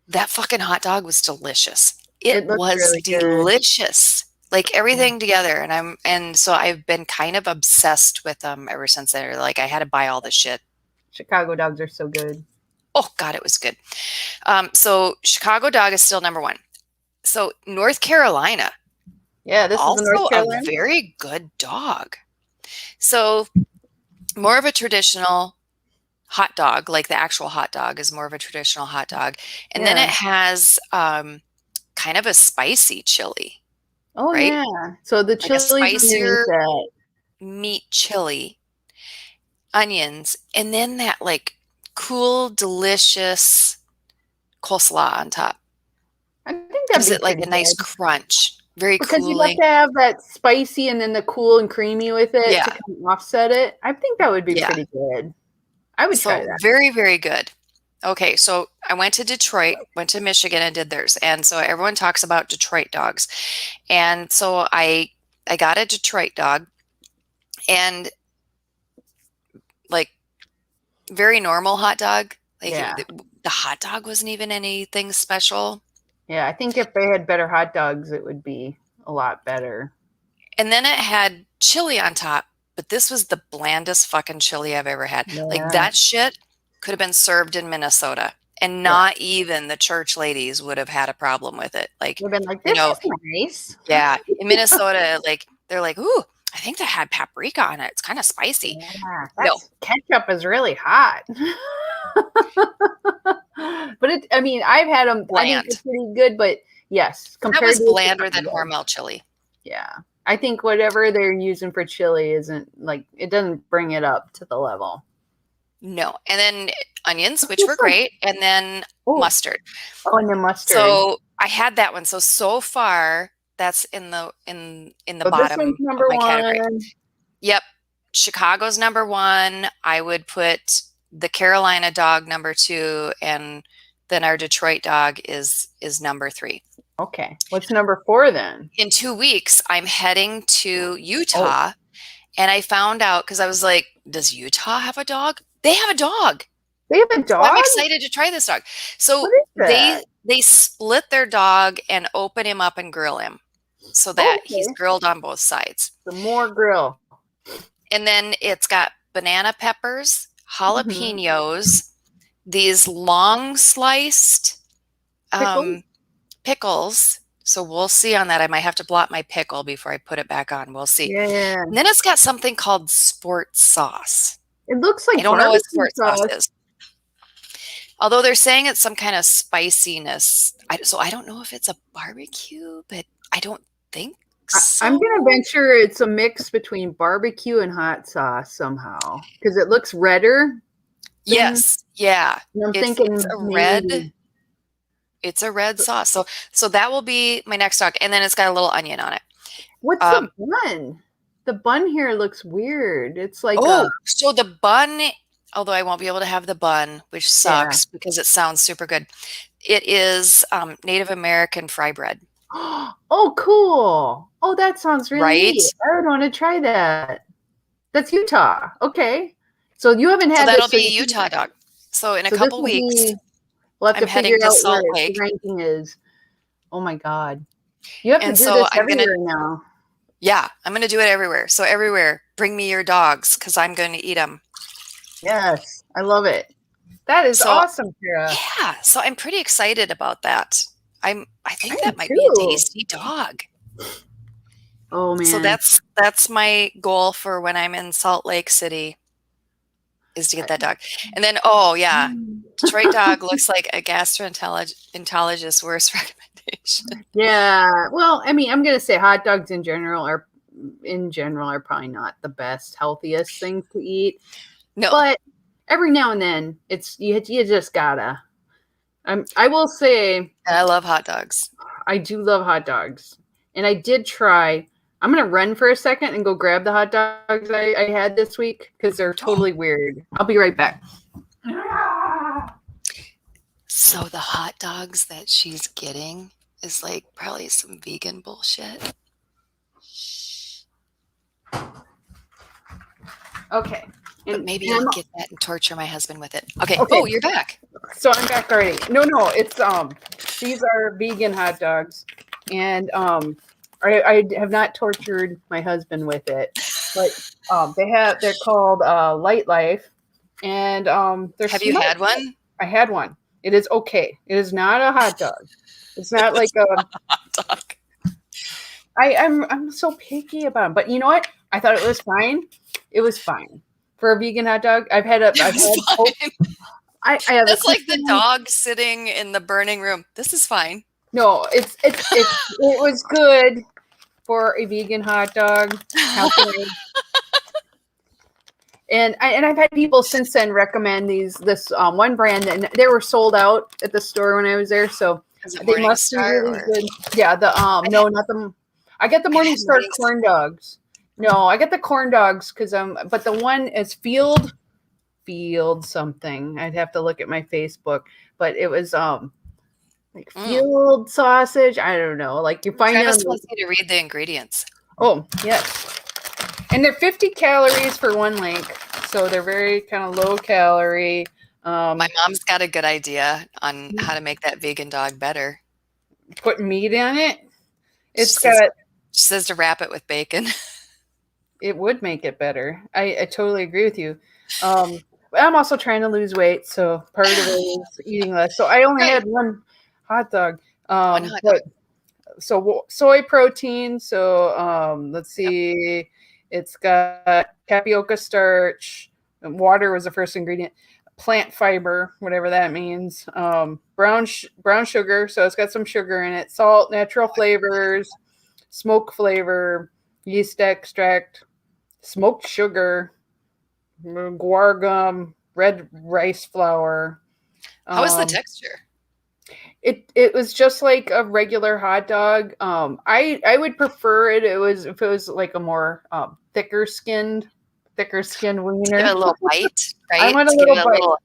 that fucking hot dog was delicious. It was really delicious. Like everything together. And so I've been kind of obsessed with them ever since then. Like I had to buy all this shit. Chicago dogs are so good. Oh God, it was good. So Chicago dog is still number 1. So North Carolina. Yeah, this also is North Carolina. A very good dog. So more of a traditional hot dog, like the actual hot dog is more of a traditional hot dog. And then it has kind of a spicy chili. Oh, right? Yeah. So the chili, like a spicier meat chili, onions, and then that like cool, delicious coleslaw on top. I think that gives it like a nice crunch. Very because cooling. you have to have that spicy and then the cool and creamy with it to kind of offset it. I think that would be pretty good. I would try that. Very, very good. Okay, so I went to Detroit, went to Michigan and did theirs. And so everyone talks about Detroit dogs. And so I got a Detroit dog and like very normal hot dog. Like Yeah. the hot dog wasn't even anything special. Yeah, I think if they had better hot dogs, it would be a lot better. And then it had chili on top, but this was the blandest fucking chili I've ever had. Yeah. Like that shit could have been served in Minnesota, and not even the church ladies would have had a problem with it. Like, they've been like, this is nice. Yeah, in Minnesota, like they're like, ooh, I think that had paprika on it. It's kind of spicy. Yeah, ketchup is really hot. But I mean, I've had them. Bland. I think it's pretty good, but yes, compared that was blander than Hormel chili. Yeah, I think whatever they're using for chili isn't like, it doesn't bring it up to the level. No, and then onions, which were great, and then mustard. Oh, and then mustard. So I had that one. So far, that's in the bottom of my category. Yep, Chicago's number 1. I would put the Carolina dog number 2, and then our Detroit dog is number 3. Okay, what's number 4 then? In 2 weeks, I'm heading to Utah, and I found out, because I was like, does Utah have a dog? They have a dog. They have a dog? So I'm excited to try this dog. So they split their dog and open him up and grill him so that he's grilled on both sides. The more grill. And then it's got banana peppers, jalapenos, these long sliced pickles. So we'll see on that. I might have to blot my pickle before I put it back on. We'll see. Yeah. And then it's got something called sport sauce. It looks like I don't know what sport sauce is. Although they're saying it's some kind of spiciness. So I don't know if it's a barbecue, but I don't think so. I'm going to venture it's a mix between barbecue and hot sauce somehow, because it looks redder. Yes. Yeah. And I'm thinking it's a red. It's a red sauce. So that will be my next dog. And then it's got a little onion on it. What's the bun? The bun here looks weird. It's like so the bun, although I won't be able to have the bun, which sucks because it sounds super good. It is Native American fry bread. Oh, cool. Oh, that sounds really neat. I would want to try that. That's Utah. Okay. So you haven't had that'll be a Utah dog. So in a couple weeks, we'll have to figure out Salt Lake. The ranking is. Oh my God. You have to do this everywhere now. Yeah, I'm going to do it everywhere. So everywhere, bring me your dogs because I'm going to eat them. Yes, I love it. That is awesome, Cara. Yeah, so I'm pretty excited about that. I think that might be a tasty dog. Oh man! So that's my goal for when I'm in Salt Lake City, is to get that dog. And then Detroit dog looks like a gastroenterologist's worst recommendation. Yeah, well, I mean, I'm gonna say hot dogs in general are probably not the best, healthiest things to eat. No, but every now and then, it's you just gotta. I will say, and I love hot dogs. I do love hot dogs, and I did try. I'm gonna run for a second and go grab the hot dogs I had this week because they're totally weird. I'll be right back. So the hot dogs that she's getting is like probably some vegan bullshit. Okay. But maybe I'll get that and torture my husband with it. Okay. Oh, you're back. So I'm back already. No, it's these are vegan hot dogs, and I have not tortured my husband with it, but they're called Light Life, and they're. Have you had one? I had one. It is okay. It is not a hot dog. It's not like a hot dog. I'm so picky about them, but you know what? I thought it was fine. It was fine for a vegan hot dog. I have That's like the dog sitting in the burning room. This is fine. No, it was good for a vegan hot dog. And I've had people since then recommend this one brand, and they were sold out at the store when I was there. So they must be really good. Yeah, no, not the. I get the Morningstar corn dogs. No, I get the corn dogs but the one is Field something. I'd have to look at my Facebook, but it was like Field sausage. I don't know. Like you find Travis wants me to read the ingredients. Oh yes, and they're 50 calories for one link. so they're very kind of low calorie. My mom's got a good idea on how to make that vegan dog better. Put meat in it. She says to wrap it with bacon. It would make it better. I totally agree with you. I'm also trying to lose weight, so part of it is eating less. So I only had one hot dog. One hot dog. So soy protein. So let's see, it's got tapioca starch. Water was the first ingredient. Plant fiber, whatever that means. Brown sugar. So it's got some sugar in it. Salt, natural flavors, smoke flavor, yeast extract, smoked sugar, guar gum, red rice flour. How is the texture? It was just like a regular hot dog. I would prefer it. If it was like a more thicker skinned wiener. Give it a little bite, right? I want a little bite.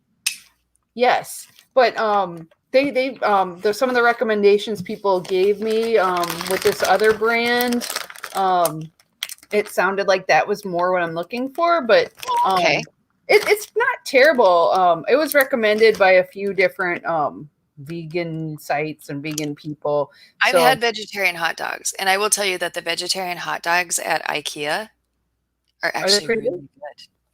Yes, but there's some of the recommendations people gave me with this other brand. It sounded like that was more what I'm looking for, but it's not terrible. It was recommended by a few different vegan sites and vegan people. I've had vegetarian hot dogs, and I will tell you that the vegetarian hot dogs at IKEA are actually really good.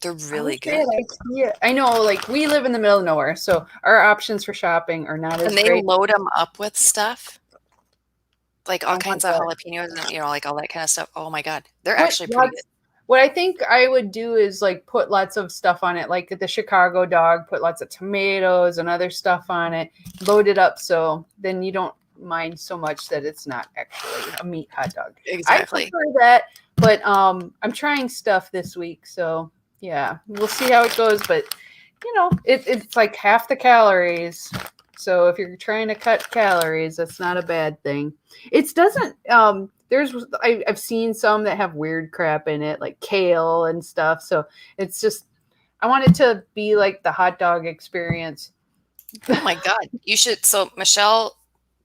They're really good. Yeah, I know. Like, we live in the middle of nowhere, so our options for shopping are not as great. And they load them up with stuff, like all kinds of jalapenos and like all that kind of stuff. Oh my god, they're actually pretty good. What I think I would do is like put lots of stuff on it, like the Chicago dog, put lots of tomatoes and other stuff on it, load it up, so then you don't mind so much that it's not actually a meat hot dog. Exactly. I prefer that, but I'm trying stuff this week, so yeah, we'll see how it goes. But it's like half the calories. So if you're trying to cut calories, that's not a bad thing. It doesn't. I've seen some that have weird crap in it, like kale and stuff. So it's just, I want it to be like the hot dog experience. Oh my god, you should. So Michelle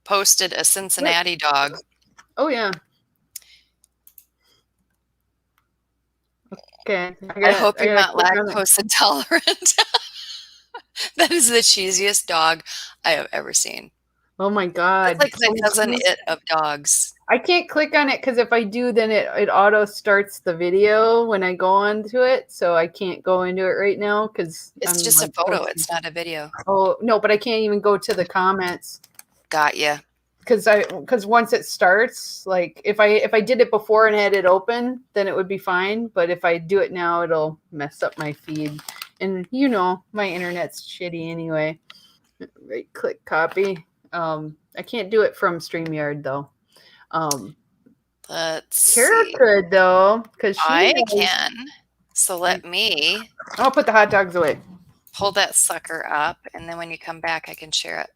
posted a Cincinnati dog. Oh yeah. Okay. I hope you're not lactose intolerant. That is the cheesiest dog I have ever seen. Oh my god. It's like the cousin it of dogs. I can't click on it because if I do, then it auto starts the video when I go onto it. So I can't go into it right now because it's just a photo. It's not a video. Oh no, but I can't even go to the comments. Got ya. Because once it starts, like if I did it before and had it open, then it would be fine. But if I do it now, it'll mess up my feed. And my internet's shitty anyway. Right click copy. I can't do it from StreamYard though. Let's Cara could though, because I can. So let me. I'll put the hot dogs away. Pull that sucker up, and then when you come back, I can share it.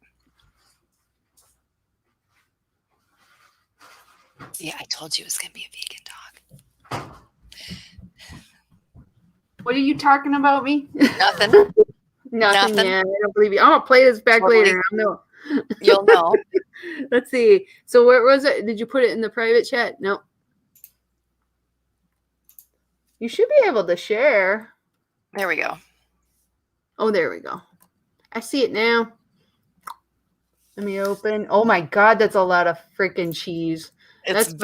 Yeah, I told you it was going to be a vegan dog. What are you talking about me? Nothing. Nothing. Yeah, I don't believe you. I'm gonna play this back later. No. You'll know. Let's see. So where was it? Did you put it in the private chat? No. You should be able to share. There we go. Oh, there we go. I see it now. Let me open. Oh my god, that's a lot of freaking cheese. That's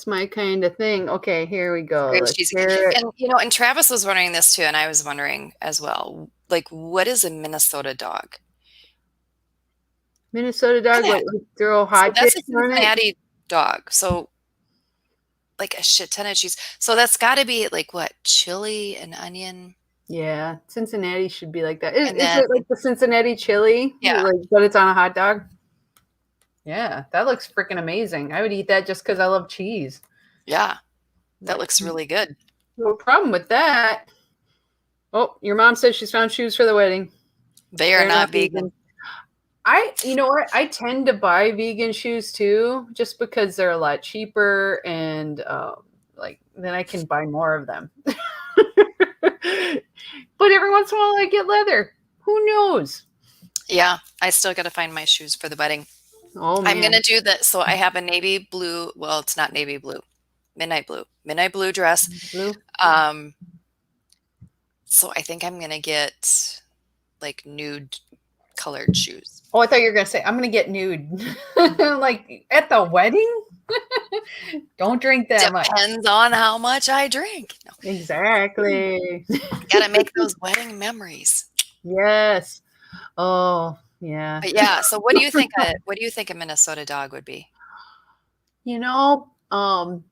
my kind of thing. Okay, here we go. And Travis was wondering this too, and I was wondering as well. Like, what is a Minnesota dog? Minnesota dog, like throw hot that's a Cincinnati dog. So, like a shit ton of cheese. So that's got to be like what, chili and onion. Yeah, Cincinnati should be like that. Is it like the Cincinnati chili? Yeah, but it's on a hot dog. Yeah, that looks freaking amazing. I would eat that just because I love cheese. Yeah, that looks really good. No problem with that. Oh, your mom says she's found shoes for the wedding. They're not vegan. You know what? I tend to buy vegan shoes too, just because they're a lot cheaper and then I can buy more of them. But every once in a while I get leather. Who knows? Yeah, I still got to find my shoes for the wedding. Oh, man. I'm going to do that. So I have a navy blue. Well, it's not navy blue. Midnight blue dress. Blue? So I think I'm going to get like nude colored shoes. Oh, I thought you were going to say, I'm going to get nude. Like at the wedding? Don't drink that much. Depends on how much I drink. No. Exactly. Got to make those wedding memories. Yes. Oh, yeah. But yeah, so what do you think a Minnesota dog would be? You know,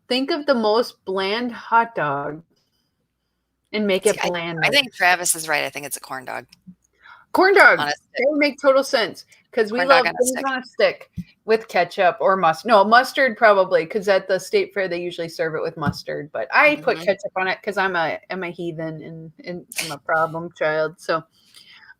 think of the most bland hot dog and make it bland. I think Travis is right. I think it's a corn dog. Corn dog. That would make total sense because we love things on a stick with ketchup or mustard. No, mustard probably because at the state fair they usually serve it with mustard. But I put ketchup on it because I'm a heathen and I'm a problem child. So,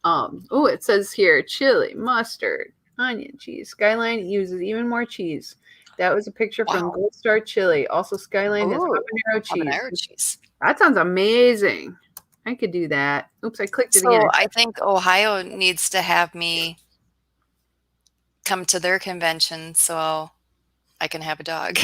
oh, it says here chili, mustard, onion, cheese. Skyline uses even more cheese. That was a picture from Gold Star Chili. Also, Skyline has habanero cheese. Habanero cheese. That sounds amazing. I could do that. Oops, I clicked it again. So I think Ohio needs to have me come to their convention so I can have a dog.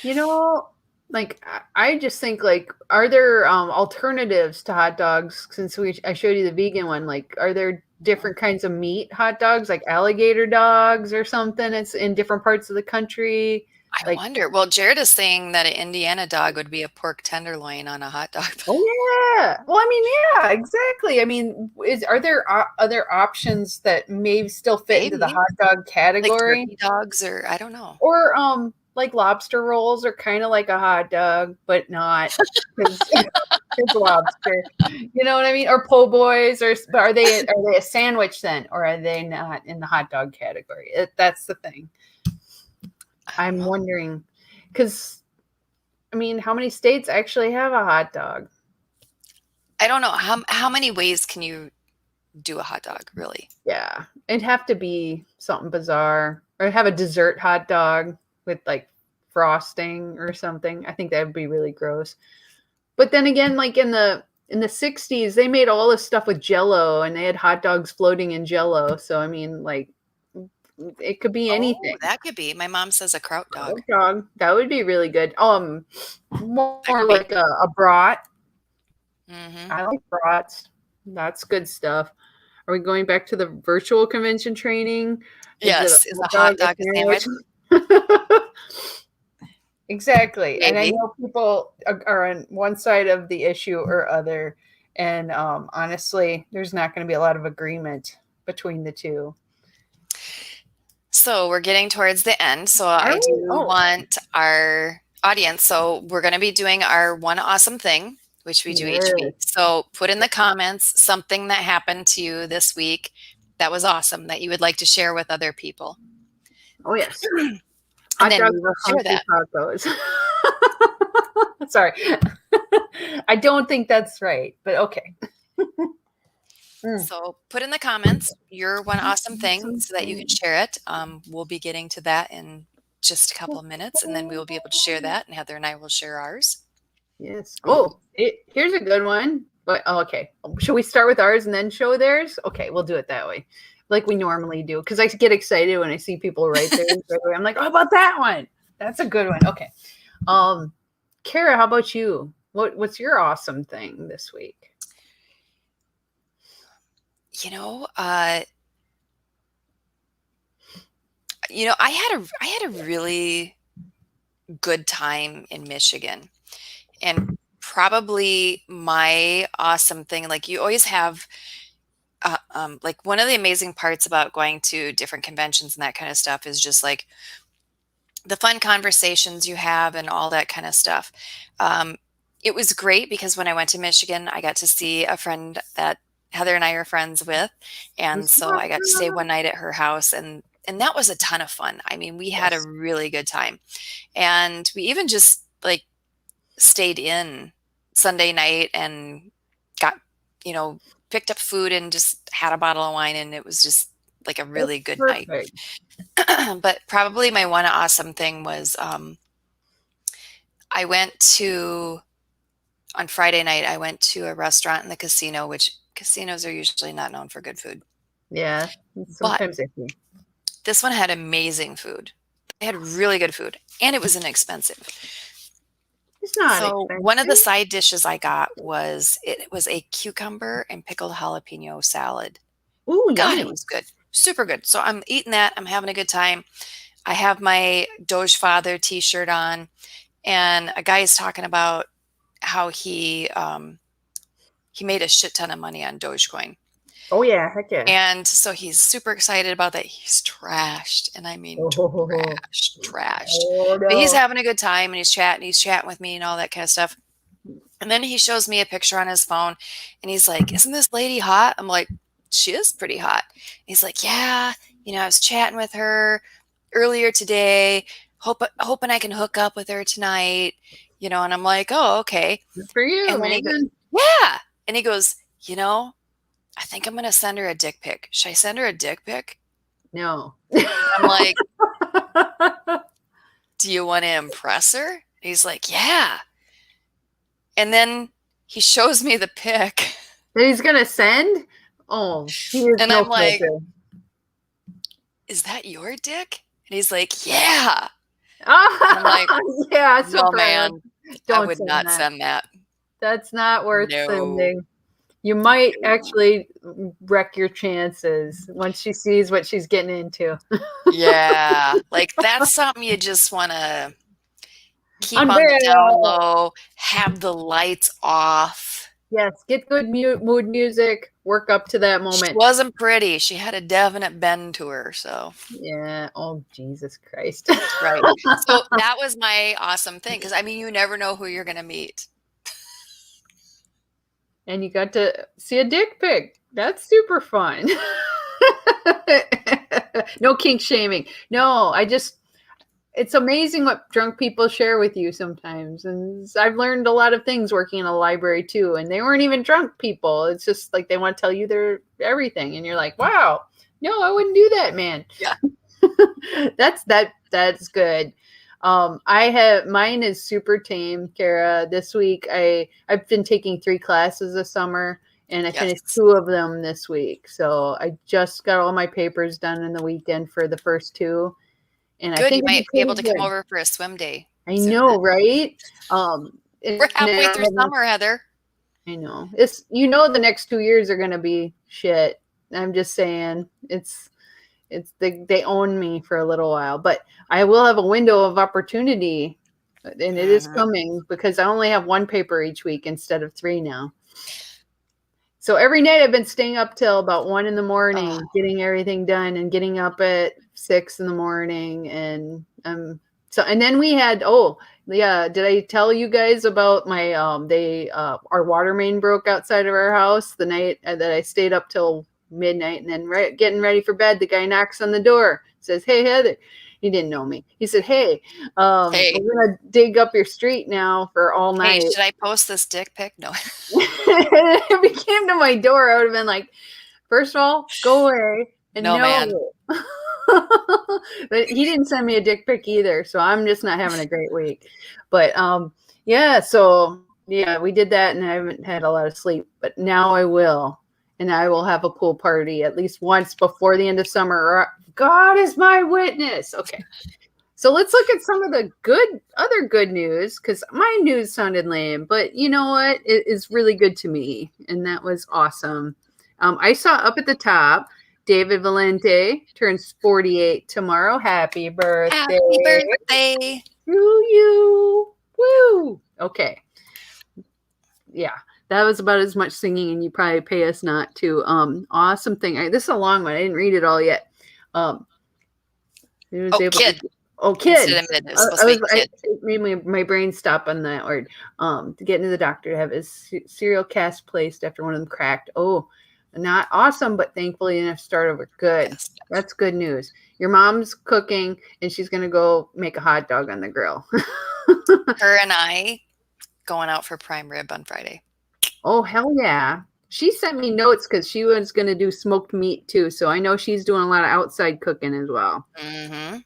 You know, like I just think like, are there alternatives to hot dogs? Since I showed you the vegan one, like, are there different kinds of meat hot dogs, like alligator dogs or something? It's in different parts of the country. I wonder. Well, Jared is saying that an Indiana dog would be a pork tenderloin on a hot dog. Oh yeah. Well, I mean, yeah, exactly. I mean, are there other options that may still fit into the hot dog category? Like turkey dogs, or I don't know. Or like lobster rolls are kind of like a hot dog, but not because it's lobster. You know what I mean? Or po' boys, or are they a sandwich then, or are they not in the hot dog category? That's the thing. I'm wondering, because, I mean, how many states actually have a hot dog? I don't know. How many ways can you do a hot dog, really? Yeah. It'd have to be something bizarre. Or have a dessert hot dog with, like, frosting or something. I think that would be really gross. But then again, like, in the 60s, they made all this stuff with Jell-O, and they had hot dogs floating in Jell-O. So, I mean, like, it could be anything. That could be. My mom says a kraut dog. That would be really good. More like a brat. I like brats. That's good stuff. Are we going back to the virtual convention training? Yes. Is a hot dog a sandwich? Exactly. Maybe. And I know people are on one side of the issue or other. And honestly, there's not going to be a lot of agreement between the two. So we're getting towards the end. So I do want our audience. So we're going to be doing our one awesome thing, which we do each week. So put in the comments something that happened to you this week that was awesome that you would like to share with other people. Oh, yes. And then we will share that. Tacos. Sorry. I don't think that's right, but okay. So put in the comments your one awesome thing so that you can share it. We'll be getting to that in just a couple of minutes, and then we will be able to share that, and Heather and I will share ours. Yes. Oh, here's a good one. But okay, should we start with ours and then show theirs? Okay, we'll do it that way, like we normally do, because I get excited when I see people write theirs. I'm like, how about that one? That's a good one. Okay. Cara, how about you? What's your awesome thing this week? I had a really good time in Michigan, and probably my awesome thing, like you always have, like one of the amazing parts about going to different conventions and that kind of stuff is just like the fun conversations you have and all that kind of stuff. It was great because when I went to Michigan, I got to see a friend that Heather and I are friends with. And so I got to stay one night at her house, and that was a ton of fun. I mean, we had a really good time, and we even just like stayed in Sunday night and got, picked up food and just had a bottle of wine, and it was just like a really good night. But probably my one awesome thing was, on Friday night, I went to a restaurant in the casino, which casinos are usually not known for good food. Yeah, sometimes iffy. This one had amazing food. They had really good food, and it was inexpensive. It's not So expensive. one of the side dishes I got was a cucumber and pickled jalapeno salad. Ooh, God, it yummy. was good. Super good. So I'm eating that. I'm having a good time. I have my Doge Father t-shirt on, and a guy is talking about how he made a shit ton of money on Dogecoin. Oh yeah, heck yeah. And so he's super excited about that. He's trashed, and I mean Oh, trashed. oh But he's no. having a good time, and he's chatting with me and all that kind of stuff. And then he shows me a picture on his phone, and he's like, "Isn't this lady hot?" I'm like, "She is pretty hot." He's like, "Yeah, I was chatting with her earlier today, hoping I can hook up with her tonight." And I'm like, "Oh, okay." Good for you, And then he goes, man. "Yeah." And he goes, "I think I'm gonna send her a dick pic. Should I send her a dick pic?" No. I'm like, "Do you want to impress her?" And he's like, "Yeah." And then he shows me the pic. That he's gonna send? Oh, he is And no I'm like, filter. "Is that your dick?" And he's like, "Yeah." And I'm like, Oh, yeah, so "No, proud. man, I Don't would send not that. send that. That's not worth No, sending. You might no." actually wreck your chances once she sees what she's getting into. Yeah, like that's something you just want to keep on the down Unveil. low, have the lights off. Yes, get good mood music. Work up to that She moment. wasn't pretty. She had a definite bend to her. So, Yeah. Oh, Jesus Christ. right. So that was my awesome thing because you never know who you're going to meet. And you got to see a dick pic. That's super fun. No kink shaming. No, it's amazing what drunk people share with you sometimes. And I've learned a lot of things working in a library too. And they weren't even drunk people. It's just like they want to tell you their everything. And you're like, wow, no, I wouldn't do that, man. Yeah. That's good. Mine is super tame, Cara. This week I've been taking 3 classes this summer and I finished Yes. 2 of them this week. So I just got all my papers done in the weekend for the first 2. And I Good. You think might it's be able pretty to come good. over for a swim day. I Soon. know, right? We're halfway through summer, Heather. I know. It's the next 2 years are going to be shit. I'm just saying. It's they own me for a little while, but I will have a window of opportunity, and it is coming because I only have 1 paper each week instead of 3 now. So every night I've been staying up till about 1 in the morning, getting everything done and getting up at 6 in the morning. And and then we had, did I tell you guys about my, our water main broke outside of our house the night that I stayed up till midnight, and then getting ready for bed, the guy knocks on the door, says, "Hey, Heather." He didn't know me. He said, "Hey, Hey. we're gonna dig up your street now for all night." Hey, should I post this dick pic? No. If he came to my door, I would have been like, first of all, go away. And No, man. But he didn't send me a dick pic either, so I'm just not having a great week. But yeah, so yeah, we did that, and I haven't had a lot of sleep, but now I will. And I will have a pool party at least once before the end of summer. God is my witness. Okay. So let's look at some of the other good news, because my news sounded lame, but you know what? It is really good to me, and that was awesome. I saw up at the top, David Valente turns 48 tomorrow. Happy birthday. Happy birthday to you. Woo. Okay. Yeah. That was about as much singing, and you probably pay us not to. Awesome thing. This is a long one. I didn't read it all yet. kid. Kid. Kid. It made my brain stop on that word. To get into the doctor to have his cereal cast placed after one of them cracked. Oh, not awesome, but thankfully enough start over. Good. Yes. That's good news. Your mom's cooking, and she's going to go make a hot dog on the grill. Her and I going out for prime rib on Friday. Oh, hell yeah. She sent me notes because she was going to do smoked meat too. So I know she's doing a lot of outside cooking as well. Mm-hmm.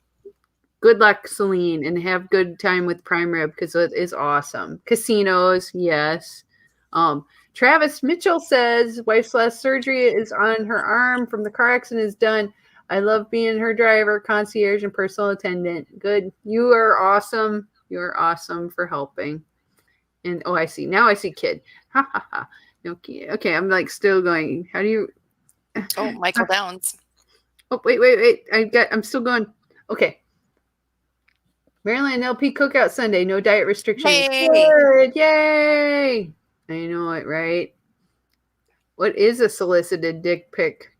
Good luck, Celine, and have good time with prime rib because it is awesome. Casinos, yes. Travis Mitchell says wife's last surgery is on her arm from the car accident is done. I love being her driver, concierge, and personal attendant. Good. You are awesome. You are awesome for helping. And I see. Now I see kid. Ha ha ha. Okay. Okay. I'm like still going. How do you? Oh, Michael Downs. Oh, wait. I'm still going. Okay. Maryland LP Cookout Sunday. No diet restrictions. Hey. Good. Yay. I know it, right? What is a solicited dick pic?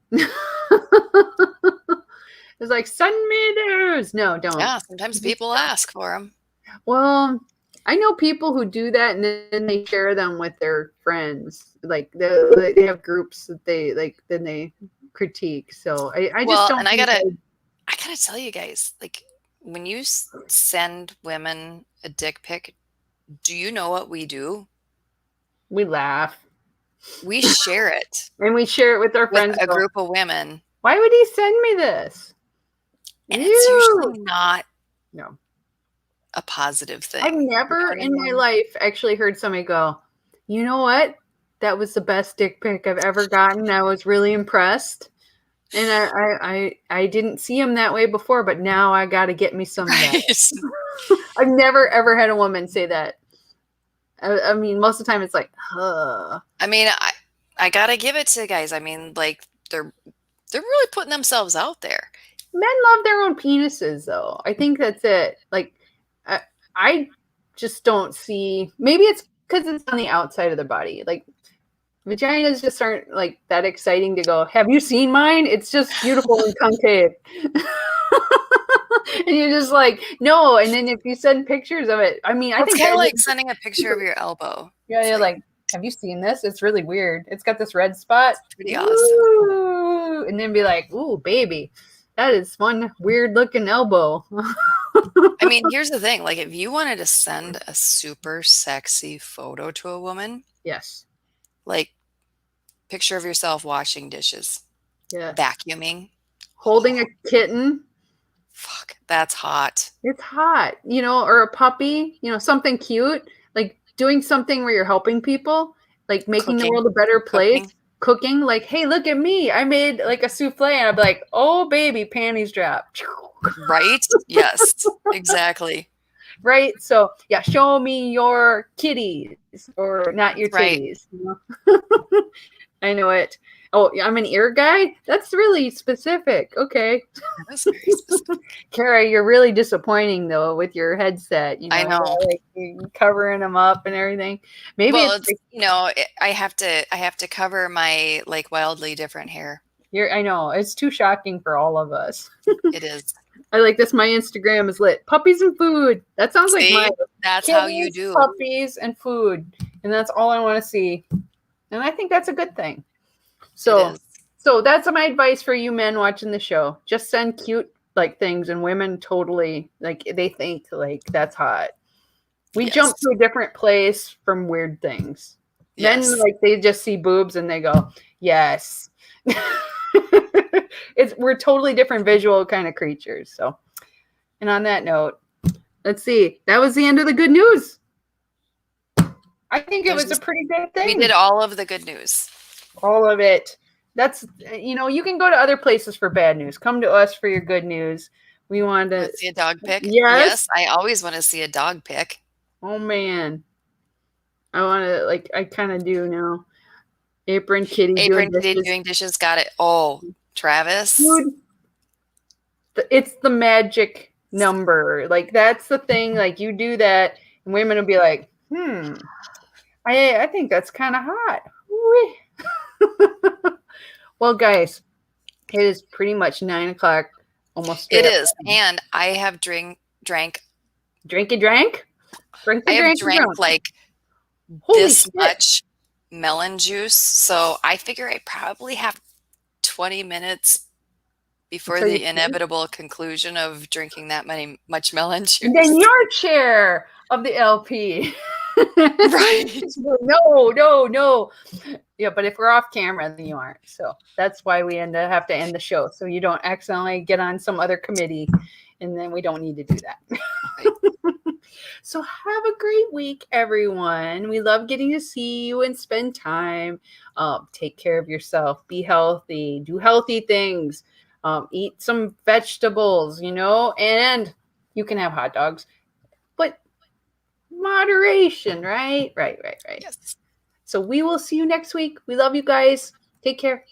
It's like, send me those. No, don't. Yeah, sometimes people ask for them. Well, I know people who do that and then they share them with their friends. Like they have groups that they like, then they critique. So I just don't. And I gotta tell you guys, like when you send women a dick pic, do you know what we do? We laugh. We share it. And we share it with our friends. With a group of women. Why would he send me this? And it's usually not a positive thing. I've never in my life actually heard somebody go, you know what? That was the best dick pic I've ever gotten. I was really impressed. And I didn't see him that way before, but now I got to get me some of that. I've never, ever had a woman say that. I mean, most of the time it's like, huh. I mean, I got to give it to guys. I mean, like, they're really putting themselves out there. Men love their own penises, though. I think that's it. Like, I just don't see. Maybe it's because it's on the outside of the body. Like, vaginas just aren't like that exciting to go, have you seen mine? It's just beautiful and concave. And you're just like, no. And then if you send pictures of it, I mean, I think it's kind of like sending a picture of your elbow. Yeah, you're like, have you seen this? It's really weird. It's got this red spot. It's pretty awesome. And then be like, ooh, baby, that is one weird looking elbow. I mean, here's the thing. Like, if you wanted to send a super sexy photo to a woman. Yes. Like, picture of yourself washing dishes. Yeah. Vacuuming. Holding a kitten. Fuck, that's hot. It's hot, or a puppy, something cute, like doing something where you're helping people, like making the world a better place, cooking, like, hey, look at me. I made like a souffle, and I'd be like, oh, baby, panties drop. Right? Yes, exactly. Right? So, yeah, show me your kitties or not your titties. Right. I know it. Oh, I'm an ear guy? That's really specific. Okay. That's very specific. Cara, you're really disappointing, though, with your headset. I know. Like, you're covering them up and everything. Maybe I have to cover my, like, wildly different hair. I know. It's too shocking for all of us. It is. I like this. My Instagram is lit. Puppies and food. That sounds like my. That's how you do. Puppies and food. And that's all I want to see. And I think that's a good thing. So that's my advice for you men watching the show. Just send cute like things, and women totally like they think like that's hot. We jump to a different place from weird things. Yes. Then like they just see boobs and they go, yes. We're totally different visual kind of creatures. So, and on that note, let's see. That was the end of the good news. I think it was a pretty good thing. We did all of the good news. All of it. That's, you can go to other places for bad news. Come to us for your good news. We want to see a dog pic. Yes, I always want to see a dog pic. Oh man, I want to I kind of do now. Apron kitty doing dishes. Got it. Oh, Travis. Dude, it's the magic number. Like that's the thing. Like you do that, and women will be like, I think that's kind of hot. Well, guys, it is pretty much 9 o'clock. Almost. It is, and I have drank. I have drank like this much melon juice, so I figure I probably have 20 minutes before the inevitable conclusion of drinking that much melon juice. And then your chair of the LP. Right. No. Yeah, but if we're off camera, then you aren't. So that's why we have to end the show. So you don't accidentally get on some other committee, and then we don't need to do that. Right. So have a great week, everyone. We love getting to see you and spend time. Take care of yourself. Be healthy. Do healthy things. Eat some vegetables, and you can have hot dogs. But moderation, right? Right. Yes. So we will see you next week. We love you guys. Take care.